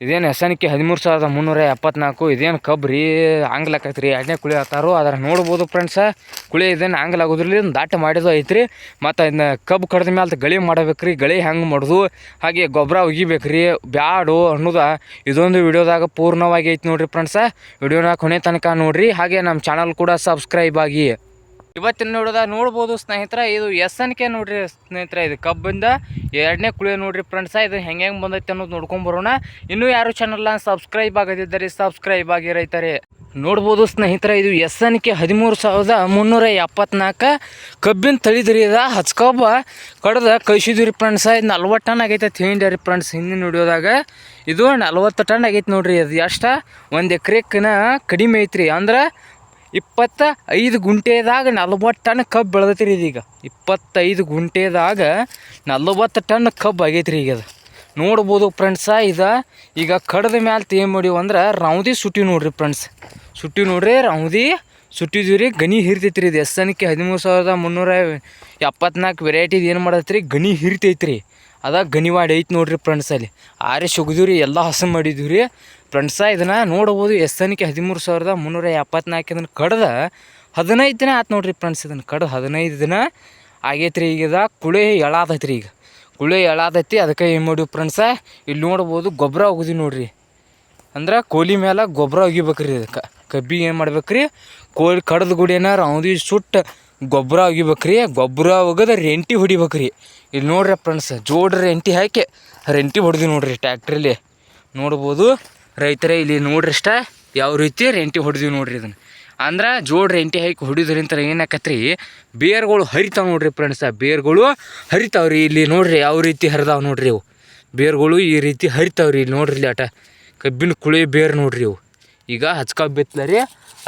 ಇದೇನು ಎಸನಿಕೆ 13,374. ಇದೇನು ಕಬ್ಬು ರೀ ಆಂಗ್ಲಕ್ಕೈತೆ ರೀ. ಎರಡನೇ ಕುಳಿ ಆತಾರು ಅದ್ರ ನೋಡ್ಬೋದು ಫ್ರೆಂಡ್ಸ. ಕುಳಿ ಇದೇನು ಆಂಗ್ಲ ಆಗೋದ್ರಲ್ಲಿ ದಾಟ ಮಾಡಿದ್ದು ಐತ್ರಿ. ಮತ್ತು ಅದನ್ನ ಕಬ್ಬು ಕಡ್ದ ಮೇಲೆ ಗಳಿ ಮಾಡಬೇಕ್ರಿ. ಗಳಿ ಹೆಂಗೆ ಮಾಡೋದು, ಹಾಗೆ ಗೊಬ್ಬರ ಒಗಿಬೇಕ್ರಿ ಬ್ಯಾಡು ಅನ್ನೋದು ಇದೊಂದು ವಿಡಿಯೋದಾಗ ಪೂರ್ಣವಾಗಿ ಐತಿ ನೋಡ್ರಿ ಫ್ರೆಂಡ್ಸ. ವಿಡಿಯೋನ ಕೊನೆ ತನಕ ನೋಡ್ರಿ. ಹಾಗೆ ನಮ್ಮ ಚಾನಲ್ ಕೂಡ ಸಬ್ಸ್ಕ್ರೈಬ್ ಆಗಿ. ಇವತ್ತಿನ ನೋಡೋದಾಗ ನೋಡ್ಬೋದು ಸ್ನೇಹಿತರೆ, ಇದು ಎಸನಿಕೆ ನೋಡ್ರಿ ಸ್ನೇಹಿತರೆ. ಇದು ಕಬ್ಬಿಂದ ಎರಡನೇ ಕುಳಿ ನೋಡ್ರಿ ಫ್ರೆಂಡ್ಸ. ಇದು ಹೆಂಗೆ ಬಂದೈತೆ ಅನ್ನೋದು ನೋಡ್ಕೊಂಬರೋಣ. ಇನ್ನೂ ಯಾರು ಚಾನಲ್ನ ಸಬ್ಸ್ಕ್ರೈಬ್ ಆಗದಿದ್ದರೆ ಸಬ್ಸ್ಕ್ರೈಬ್ ಆಗಿ ರೈತರೆ. ನೋಡ್ಬೋದು ಸ್ನೇಹಿತರೆ, ಇದು ಎಸನಿಕೆ 13,374 ಕಬ್ಬಿನ ತಳಿದ್ರಿ. ಇದು ಹಚ್ಕೊಬ್ಬ ಕಡ್ದು ಕಳಿಸಿದ್ವಿ ರೀ ಫ್ರೆಂಡ್ಸ. ಇದು 40 ಟನ್ ಆಗೈತೆ ತಿಂಡಿ ರೀ ಫ್ರೆಂಡ್ಸ್. ಹಿಂದಿನ ವಿಡಿಯೋದಾಗ ಇದು 40 ಟನ್ ಆಗೈತೆ ನೋಡ್ರಿ. ಅದು ಎಷ್ಟು 1 ಎಕರೆಕಿನ ಕಡಿಮೆ ಐತ್ರಿ. ಅಂದ್ರೆ 25 ಗುಂಟೆದಾಗ 40 ಟನ್ ಕಬ್ಬು ಬೆಳೆದೈತಿ ರೀ. ಇದೀಗ 25 ಗುಂಟೆದಾಗ 40 ಟನ್ ಕಬ್ಬು ಆಗೈತೆ ರೀ. ಈಗ ಅದು ನೋಡ್ಬೋದು ಫ್ರೆಂಡ್ಸ. ಈಗ ಕಡ್ದ ಮ್ಯಾಲೆ ಏನು ಮಾಡಿವು ಅಂದ್ರೆ ರೌದಿ ಸುಟ್ಟಿ ನೋಡ್ರಿ ಫ್ರೆಂಡ್ಸ್. ಸುಟ್ಟಿ ನೋಡ್ರಿ, ರೌದಿ ಸುಟ್ಟಿದ್ವಿ ರೀ. ಗಣಿ ಹಿರಿತೈತಿ ರೀ. ಇದು ಎಸನಿಕೆ 13,374 ವೆರೈಟಿದು ಏನು ಮಾಡೈತೆ ರೀ, ಗಣಿ ಹಿರಿತೈತಿ ರೀ. ಅದ ಗಣಿವಾಡಿ ಐತಿ ನೋಡ್ರಿ ಫ್ರೆಂಡ್ಸ್. ಅಲ್ಲಿ ಆರಿ ಸುಗಿದ್ವಿ ರೀ, ಎಲ್ಲ ಹಸು ಮಾಡಿದ್ವಿ ರೀ ಫ್ರೆಂಡ್ಸ. ಇದನ್ನು ನೋಡ್ಬೋದು ಎಸನಿಕೆ 13,374 ಇದನ್ನು ಕಡ್ದು 15 ದಿನ ಆಯ್ತು ನೋಡ್ರಿ ಫ್ರೆಂಡ್ಸ್. ಇದನ್ನು ಕಡ್ದು 15 ದಿನ ಆಗೈತೆ ರೀ. ಈಗ ಕುಳಿ ಎಳಾದೈತಿ ರೀ. ಈಗ ಕುಳಿ ಎಳಾದೈತಿ. ಅದಕ್ಕೆ ಏನು ಮಾಡಿವಿ ಫ್ರೆಂಡ್ಸ, ಇಲ್ಲಿ ನೋಡ್ಬೋದು ಗೊಬ್ಬರ ಒಗದಿ ನೋಡ್ರಿ. ಅಂದ್ರೆ ಕೋಲಿ ಮೇಲೆ ಗೊಬ್ಬರ ಒಗಿಬೇಕ್ರಿ. ಇದಕ್ಕೆ ಕಬ್ಬಿಗೆ ಏನು ಮಾಡ್ಬೇಕ್ರಿ, ಕೋಳಿ ಕಡ್ದು ಗುಡಿಯನ್ನ ರೌದಿ ಸುಟ್ಟು ಗೊಬ್ಬರ ಒಗಿಬೇಕ್ರಿ. ಗೊಬ್ಬರ ಒಗದ ರೆಂಟಿ ಹೊಡಿಬೇಕ್ರಿ. ಇಲ್ಲಿ ನೋಡ್ರಿ ಫ್ರೆಂಡ್ಸ್, ಜೋಡ್ರಿ ರೆಂಟಿ ಹಾಕಿ ರೆಂಟಿ ಹೊಡೆದು ನೋಡ್ರಿ ಟ್ಯಾಕ್ಟ್ರಲ್ಲಿ. ನೋಡ್ಬೋದು ರೈತರೇ, ಇಲ್ಲಿ ನೋಡ್ರಿ ಅಷ್ಟ ಯಾವ ರೀತಿ ರೆಂಟಿ ಹೊಡೆದಿವಿ ನೋಡ್ರಿ. ಇದನ್ನು ಅಂದ್ರೆ ಜೋಡ್ ರೆಂಟಿ ಹಾಕಿ ಹೊಡಿದ್ರಿಂತ ಏನಾಕತ್ರಿ, ಬೇರ್ಗಳು ಹರಿತಾವೆ ನೋಡ್ರಿ ಫ್ರೆಂಡ್ಸ. ಬೇರ್ಗಳು ಹರಿತಾವ್ರಿ. ಇಲ್ಲಿ ನೋಡ್ರಿ ಯಾವ ರೀತಿ ಹರಿದಾವೆ ನೋಡ್ರಿ. ಅವು ಬೇರ್ಗಳು ಈ ರೀತಿ ಹರಿತಾವ್ರಿ. ಇಲ್ಲಿ ನೋಡ್ರಿ, ಇಲ್ಲಿ ಆಟ ಕಬ್ಬಿನ ಕುಳಿ ಬೇರು ನೋಡ್ರಿ. ಅವು ಈಗ ಹಚ್ಕಬ್ಬು ಬಿತ್ತಲರಿ,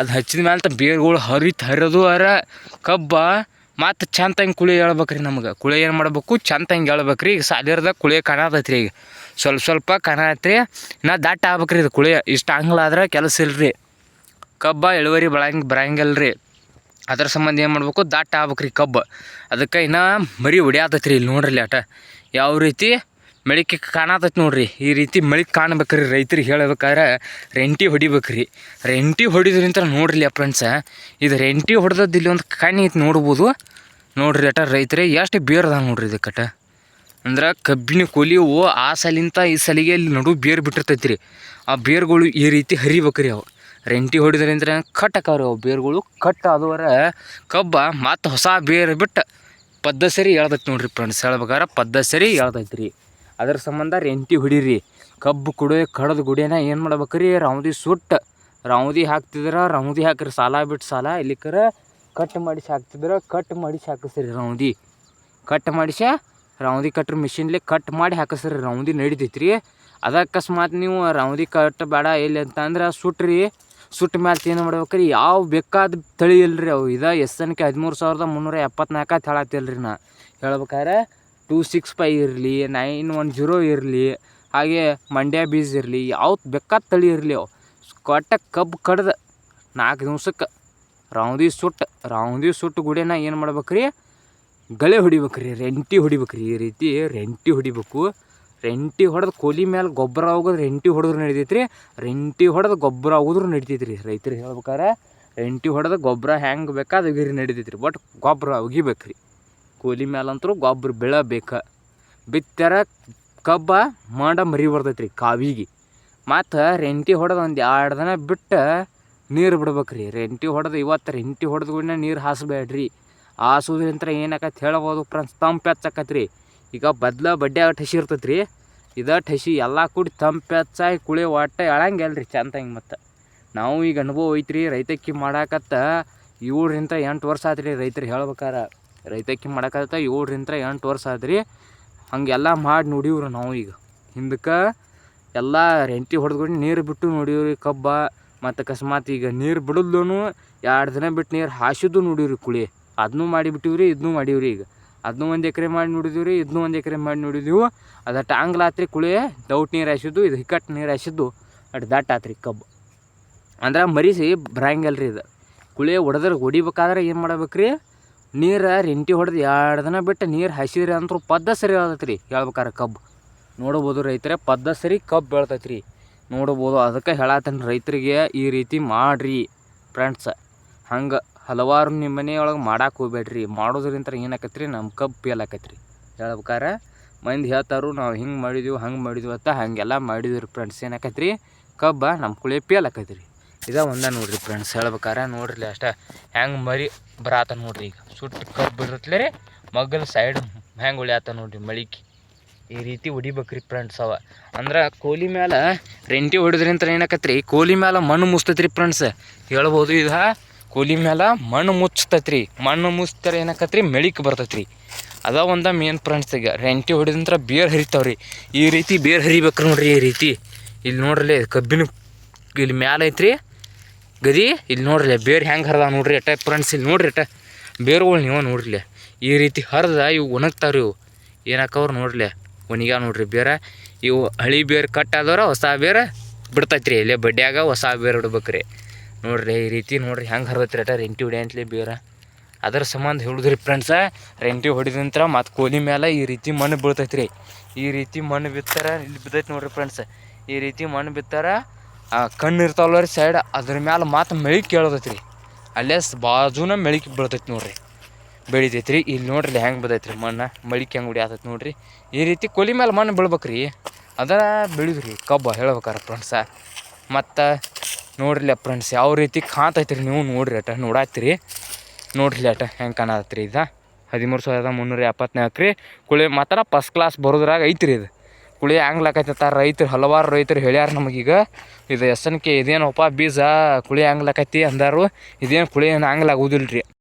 ಅದು ಹಚ್ಚಿದ ಮೇಲೆ ಬೇರ್ಗಳು ಹರಿದು ಕಬ್ಬ ಮತ್ತು ಚಂದಂಗೆ ಕುಳಿ ಹೇಳ್ಬೇಕ್ರಿ. ನಮಗೆ ಕುಳಿ ಏನು ಮಾಡ್ಬೇಕು, ಚಂದಂಗೆ ಹೇಳ್ಬೇಕ್ರಿ. ಈಗ ಸಾಲಿರ್ದಾಗ ಕುಳಿ ಕಾಣತೈತ್ರಿ. ಈಗ ಸ್ವಲ್ಪ ಕಾಣತ್ರಿ. ನಾ ದಟ್ಟ ಆಗ್ಬೇಕ್ರಿ. ಇದು ಕುಳಿ ಇಷ್ಟು ಆಂಗ್ಲಾದ್ರೆ ಕೆಲಸ ಇಲ್ರಿ. ಕಬ್ಬ ಇಳುವರಿ ಬರಂಗಿಲ್ಲ ರೀ. ಅದ್ರ ಸಂಬಂಧ ಏನು ಮಾಡ್ಬೇಕು, ದಟ್ಟ ಆಗ್ಬೇಕ್ರಿ ಕಬ್ಬು. ಅದಕ್ಕೆ ಇನ್ನೂ ಮರಿ ಹೊಡಿಯಾತೈತ್ರಿ. ಇಲ್ಲಿ ನೋಡ್ರಿ ಆಟ ಯಾವ ರೀತಿ ಮಳಿಕೆ ಕಾಣತೈತಿ ನೋಡ್ರಿ. ಈ ರೀತಿ ಮಳಿಕೆ ಕಾಣ್ಬೇಕ್ರಿ. ರೈತರಿಗೆ ಹೇಳ್ಬೇಕಾದ್ರೆ ರೆಂಟಿ ಹೊಡಿಬೇಕ್ರಿ. ರೆಂಟಿ ಹೊಡಿದ್ರಿಂತ ನೋಡ್ರಿ ಫ್ರೆಂಡ್ಸ. ಇದು ರೆಂಟಿ ಹೊಡೆದದ್ದು ಇಲ್ಲಿ ಒಂದು ಕಣ್ಣಿ ಐತಿ ನೋಡ್ಬೋದು. ನೋಡ್ರಿ ಅಟ ರೈತರೇ ಎಷ್ಟು ಬೇರ್ದ ನೋಡ್ರಿ ಇದಕ್ಕಟ. ಅಂದ್ರೆ ಕಬ್ಬಿನ ಕೊಲಿವು ಆ ಸಲಿಂತ ಈ ಸಲಿಗೆ ಇಲ್ಲಿ ನಡು ಬೇರು ಬಿಟ್ಟಿರ್ತೈತಿ ರೀ. ಆ ಬೇರುಗಳು ಈ ರೀತಿ ಹರಿಬೇಕ್ರಿ. ಅವು ರೆಂಟಿ ಹೊಡಿದ್ರಿಂದ ಕಟ್ಟಕ್ಕವ್ರಿ. ಅವು ಬೇರುಗಳು ಕಟ್ ಆದವರ ಕಬ್ಬ ಮತ್ತು ಹೊಸ ಬೇರು ಬಿಟ್ಟು ಪದ್ದಸರಿ ಹೇಳ್ತೈತಿ ನೋಡ್ರಿ ಫ್ರೆಂಡ್ಸ್. ಹೇಳ್ಬೇಕಾದ್ರೆ ಪದ್ದಸರಿ ಹೇಳ್ತೈತಿ ರೀ. ಅದ್ರ ಸಂಬಂಧ ರೆಂಟಿ ಹೊಡೀರಿ. ಕಬ್ಬು ಕಡ್ದು ಗುಡಿಯನ ಏನು ಮಾಡ್ಬೇಕ್ರಿ, ರೌದಿ ಸುಟ್ಟು ರೌದಿ ಹಾಕ್ತಿದ್ರೆ ರೌದಿ ಹಾಕ್ರಿ. ಸಾಲ ಬಿಟ್ಟು ಸಾಲ ಇಲ್ಲಿಕರ ಕಟ್ ಮಾಡಿಸಿ ಹಾಕ್ತಿದ್ರೆ ಕಟ್ ಮಾಡಿಸಿ ಹಾಕಿಸ್ರಿ. ರೌದಿ ಕಟ್ ಮಾಡಿಸಿ ರೌದಿ ಕಟ್ರಿ ಮಿಷಿನ್ಲಿ ಕಟ್ ಮಾಡಿ ಹಾಕಿಸ್ರಿ. ರೌದಿ ನಡಿತೈತಿ ರೀ. ಅದು ಅಕಸ್ಮಾತ್ ನೀವು ರೌದಿ ಕಟ್ ಬೇಡ ಎಲ್ಲಿ ಅಂತ ಅಂದ್ರೆ ಸುಟ್ರಿ. ಸುಟ್ಟ ಮ್ಯಾಲೆ ಏನು ಮಾಡ್ಬೇಕ್ರಿ, ಯಾವ ಬೇಕಾದ ತಳಿ ಇಲ್ರಿ. ಅವು ಎಸನಿಕೆ 13,374 ಅಂತ ಹೇಳತ್ತಿಲ್ರಿ. ನಾ ಹೇಳ್ಬೇಕಾದ್ರೆ 265 ಇರಲಿ, 910 ಇರಲಿ, ಹಾಗೆ ಮಂಡ್ಯ ಬೀಜ ಇರಲಿ, ಯಾವ್ದು ಬೇಕಾದ ತಳಿ ಇರಲಿ. ಅವು ಕಬ್ಬು ಕಡ್ದು 4 ದಿವ್ಸಕ್ಕೆ ರೌದಿ ಸುಟ್ಟು ಗುಡಿಯನ್ನ ಏನು ಮಾಡ್ಬೇಕ್ರಿ, ಗಳೆ ಹೊಡಿಬೇಕ್ರಿ. ರೆಂಟಿ ಹೊಡಿಬೇಕ್ರಿ. ಈ ರೀತಿ ರೆಂಟಿ ಹೊಡಿಬೇಕು. ರೆಂಟಿ ಹೊಡೆದು ಕೋಲಿ ಮೇಲೆ ಗೊಬ್ಬರ ಹೋಗೋದು ರೆಂಟಿ ಹೊಡೆದ್ರು ನಡಿತೈತ್ರಿ. ರೆಂಟಿ ಹೊಡೆದು ಗೊಬ್ಬರ ಹೋದ್ರು ನಡಿತೈತ್ರಿ. ರೈತರಿಗೆ ಹೇಳ್ಬೇಕಾರೆ ರೆಂಟಿ ಹೊಡೆದು ಗೊಬ್ಬರ ಹೆಂಗೆ ಬೇಕಾದ ಒಗಿರಿ ನಡಿತೈತ್ರಿ. ಬಟ್ ಗೊಬ್ಬರ ಒಗಿಬೇಕ್ರಿ. ಕೋಲಿ ಮೇಲಂತರೂ ಗೊಬ್ಬರ ಬೀಳಬೇಕು. ಬಿತ್ತರ ಕಬ್ಬ ಮರಿ ಬರ್ತೈತ್ರಿ ಕಾವಿಗೆ. ಮತ್ತು ರೆಂಟಿ ಹೊಡೆದು ಒಂದು 2 ದಿನ ಬಿಟ್ಟು ನೀರು ಬಿಡ್ಬೇಕ್ರಿ. ರೆಂಟಿ ಹೊಡೆದು ಇವತ್ತು ರೆಂಟಿ ಹೊಡೆದು ಕೂಡ ನೀರು ಹಾಸಬೇಡ್ರಿ. ಹಾಸೋದ್ರಿಂತ ಏನಾಕೈತಿ ಹೇಳ್ಬೋದು ಫ್ರೆಂಡ್ಸ್, ತಂಪು ಹೆಚ್ಚಾಕತ್ರಿ. ಈಗ ಬಡ್ಡ್ಯಾಗ ಹಸಿ ಇರ್ತೈತೆ ರೀ. ಹಸಿ ಎಲ್ಲ ಕೂಡಿ ತಂಪು ಹೆಚ್ಚಾಗಿ ಕುಳಿ ಒಟ್ಟು ಎಳಂಗಿಲ್ಲ ರೀ ಚಂದಂಗೆ. ಮತ್ತು ನಾವು ಈಗ ಅನುಭವ ಐತ್ರಿ. ರೈತಕ್ಕಿ ಮಾಡಾಕತ್ತ 7ರಿಂದ 8 ವರ್ಷ ಆತ್ರಿ. ರೈತರಿಗೆ ಹೇಳ್ಬೇಕಾರೆ ರೈತಕ್ಕಿ ಮಾಡಾಕತ್ತ 7ರಿಂದ 8 ವರ್ಷ ಆದ್ರಿ. ಹಂಗೆಲ್ಲ ಮಾಡಿ ನೋಡಿವ್ರಿ ನಾವು. ಈಗ ಹಿಂದಕ್ಕೆ ಎಲ್ಲ ರೆಂಟಿ ಹೊಡೆದ್ಕೊಂಡು ನೀರು ಬಿಟ್ಟು ನೋಡಿವ್ರಿ ಕಬ್ಬ. ಮತ್ತು ಅಕಸ್ಮಾತ್ ಈಗ ನೀರು ಬಿಡೋದ್ಲೂ 2 ದಿನ ಬಿಟ್ಟು ನೀರು ಹಾಸಿದ್ದು ನೋಡಿವ್ರಿ ಕುಳಿ. ಅದನ್ನೂ ಮಾಡಿಬಿಟ್ಟಿವ್ರಿ, ಇದನ್ನೂ ಮಾಡೀವ್ರಿ. ಈಗ ಅದನ್ನೂ 1 ಎಕರೆ ಮಾಡಿ ನೋಡಿದೀವಿ ರೀ, ಇದನ್ನೂ 1 ಎಕರೆ ಮಾಡಿ ನೋಡಿದೀವಿ. ಅದಟ್ಟು ಆಂಗ್ಲಾತ್ರಿ ಕುಳಿ ದೌಟ್ ನೀರು ಹಾಸಿದ್ದು, ಇದು ಹಿಕ್ಕಟ್ಟು ನೀರು ಹಾಸಿದ್ದು ಅಷ್ಟು ದಟ್ಟ ಆತ್ರಿ ಕಬ್ಬು. ಅಂದ್ರೆ ಮರಿಸಿ ಬರಂಗಿಲ್ಲ ರೀ. ಇದು ಕುಳಿ ಹೊಡಿಬೇಕಾದ್ರೆ ಏನು ಮಾಡ್ಬೇಕ್ರಿ, ನೀರು ರೆಂಟಿ ಹೊಡೆದು 2 ದಿನ ಬಿಟ್ಟು ನೀರು ಹಸಿರಿ ಅಂತೂ ಪದ್ದ ಸರಿ ಹೇಳ್ತೈತೆ ರೀ. ಹೇಳ್ಬೇಕಾರೆ ಕಬ್ಬು ನೋಡ್ಬೋದು ರೈತರೇ, ಪದ್ದ ಸರಿ ಕಬ್ಬು ಬೆಳ್ತೈತೆ ರೀ. ನೋಡ್ಬೋದು. ಅದಕ್ಕೆ ಹೇಳತ್ತೇನೆ ರೈತರಿಗೆ ಈ ರೀತಿ ಮಾಡಿರಿ ಫ್ರೆಂಡ್ಸ್. ಹಂಗೆ ಹಲವಾರು ನಿಮ್ಮ ಮನೆಯೊಳಗೆ ಮಾಡಕ್ಕೆ ಹೋಗ್ಬೇಡ್ರಿ. ಮಾಡೋದ್ರಿಂದ ಏನಾಕತ್ರಿ ನಮ್ಮ ಕಬ್ಬು ಫೇಲ್ ಆಕತ್ರಿ. ಹೇಳ್ಬೇಕಾರೆ ಮಂದಿ ಹೇಳ್ತಾರು ನಾವು ಹಿಂಗೆ ಮಾಡಿದ್ವಿ ಹಂಗೆ ಮಾಡಿದ್ವಿ ಅಂತ. ಹಾಗೆಲ್ಲ ಮಾಡಿದ್ವಿ ಫ್ರೆಂಡ್ಸ್, ಏನಾಕತ್ರಿ ಕಬ್ಬ ನಮ್ಮ ಕುಳಿ ಫೇಲ್ ಆಕತ್ರಿ. ಇದೇ ಒಂದೇ ನೋಡಿರಿ ಫ್ರೆಂಡ್ಸ್. ಹೇಳ್ಬೇಕಾರೆ ನೋಡ್ರಿ ಅಷ್ಟೇ ಹೆಂಗೆ ಮರಿ ಬರಾತ ನೋಡ್ರಿ. ಈಗ ಸುಟ್ಟು ಕಬ್ಬು ಇರುತ್ತಲೇ ರೀ ಮಗ್ಗಲ ಸೈಡ್ ಹೆಂಗೆ ಉಳಿಯಾತ ನೋಡ್ರಿ ಮಳಿಕೆ. ಈ ರೀತಿ ಹೊಡಿಬೇಕ್ರಿ ಫ್ರೆಂಡ್ಸ್. ಅಂದ್ರೆ ಕೋಲಿ ಮೇಲೆ ರೆಂಟಿ ಹೊಡಿದ್ರಿಂತ ಏನಾಕತ್ರಿ ಕೋಲಿ ಮೇಲೆ ಮಣ್ಣು ಮುಚ್ತೈತ್ರಿ ಫ್ರೆಂಡ್ಸ್. ಹೇಳ್ಬೋದು ಇದು ಕೋಲಿ ಮೇಲೆ ಮಣ್ಣು ಮುಚ್ತೈತ್ರಿ. ಮಣ್ಣು ಮುಚ್ತಾರೆ ಏನಾಕತ್ರಿ ಮೆಳಿಕೆ ಬರ್ತೈತ್ರಿ. ಅದ ಒಂದು ಮೇನ್ ಫ್ರೆಂಡ್ಸ್. ಈಗ ರೆಂಟಿ ಹೊಡಿದಂತ್ರ ಬೇರು ಹರಿತಾವ್ರಿ. ಈ ರೀತಿ ಬೇರು ಹರಿಬೇಕ್ರಿ ನೋಡ್ರಿ. ಈ ರೀತಿ ಇಲ್ಲಿ ನೋಡ್ರಿ ಕಬ್ಬಿನ ಇಲ್ಲಿ ಮ್ಯಾಲೆ ಐತ್ರಿ ಗದಿ. ಇಲ್ಲಿ ನೋಡ್ರಿ ಬೇರು ಹೆಂಗೆ ಹರಿದ ನೋಡ್ರಿ ಅಟ್ಟ ಫ್ರೆಂಡ್ಸ್. ಇಲ್ಲಿ ನೋಡ್ರಿ ಅಟ್ಟ ಬೇರುಗಳು ನೀವು ನೋಡ್ರಿ ಈ ರೀತಿ ಹರಿದ ಇವು ಒಣಗ್ತಾವ್ರಿ. ಇವು ಏನಾಕವ್ರು ನೋಡ್ರಿ ಒಣಗ್ಯ ನೋಡ್ರಿ ಬೇರೆ. ಇವು ಹಳಿ ಬೇರು ಕಟ್ ಆದವ್ರ ಹೊಸ ಬೇರು ಬಿಡ್ತೈತ್ರಿ. ಇಲ್ಲೇ ಬಡ್ಡ್ಯಾಗ ಹೊಸ ಬೇರು ಇಡ್ಬೇಕ್ರಿ ನೋಡ್ರಿ. ಈ ರೀತಿ ನೋಡ್ರಿ ಹೆಂಗೆ ಹರಿದೈತ್ರಿ ಅಟ ರೆಂಟಿ ಹೊಡಿಯಂತ್ಲಿ ಬೇರೆ. ಅದ್ರ ಸಂಬಂಧ ಹೇಳಿದ್ರಿ ಫ್ರೆಂಡ್ಸ, ರೆಂಟಿ ಹೊಡಿದಂತ್ರ ಮತ್ತು ಕೋಲಿ ಮೇಲೆ ಈ ರೀತಿ ಮಣ್ಣು ಬೀಳ್ತೈತ್ರಿ. ಈ ರೀತಿ ಮಣ್ಣು ಬಿತ್ತಾರ ಇಲ್ಲಿ ಬಿದ್ದೈತಿ ನೋಡ್ರಿ ಫ್ರೆಂಡ್ಸ್. ಈ ರೀತಿ ಮಣ್ಣು ಬಿತ್ತಾರ ಕಣ್ಣು ಇರ್ತಾವಲ್ಲ ರೀ ಸೈಡ್, ಅದ್ರ ಮ್ಯಾಲೆ ಮಾತು ಮೆಳಿಕೆ ಕೇಳತೈತ್ರಿ. ಅಲ್ಲೇ ಬಾಜುನ ಮೆಳಿಕೆ ಬೀಳ್ತೈತಿ ನೋಡ್ರಿ, ಬೆಳಿತೈತ್ರಿ. ಇಲ್ಲಿ ನೋಡ್ರಿ ಹೆಂಗೆ ಬಿದ್ದೈತ್ರಿ ಮಣ್ಣು ಮಳಿಕೆ ಹೆಂಗೆ ಹೊಡಿಯತೈತಿ ನೋಡ್ರಿ. ಈ ರೀತಿ ಕೊಲಿ ಮೇಲೆ ಮಣ್ಣು ಬೀಳ್ಬೇಕ್ರಿ. ಅದರ ಬೆಳಿದ್ರಿ ಕಬ್ಬು ಹೇಳ್ಬೇಕಾರೆ ಫ್ರೆಂಡ್ಸ. ಮತ್ತು ನೋಡ್ರಿ ಫ್ರೆಂಡ್ಸ್ ಯಾವ ರೀತಿ ಕಾಣ್ತೈತ್ರಿ. ನೀವು ನೋಡ್ರಿ ಅಟ ನೋಡಾತ್ತೀರಿ ನೋಡ್ರಿ ಅಟ ಹೆಂಗೆ ಕಾಣತ್ರಿ. ಇದು 13,374 ರೀ ಕುಳಿ. ಮಾತ್ರ ಫಸ್ಟ್ ಕ್ಲಾಸ್ ಬರೋದ್ರಾಗ ಐತ್ರಿ. ಇದು ಕುಳಿ ಹ್ಯಾಂಗ್ಲಾಕೈತ ರೈತರು ಹಲವಾರು ರೈತರು ಹೇಳ್ಯಾರ ನಮಗೀಗ. ಇದು ಎಸ್ ಎನ್ ಕೆ ಇದೇನಪ್ಪ ಬೀಜ ಕುಳಿ ಹ್ಯಾಂಗ್ಲಾಕೈತಿ ಅಂದಾರು. ಇದೇನು ಕುಳಿ ಏನು ಹ್ಯಾಂಗ್ಲಾಗೋದಿಲ್ಲ ರೀ.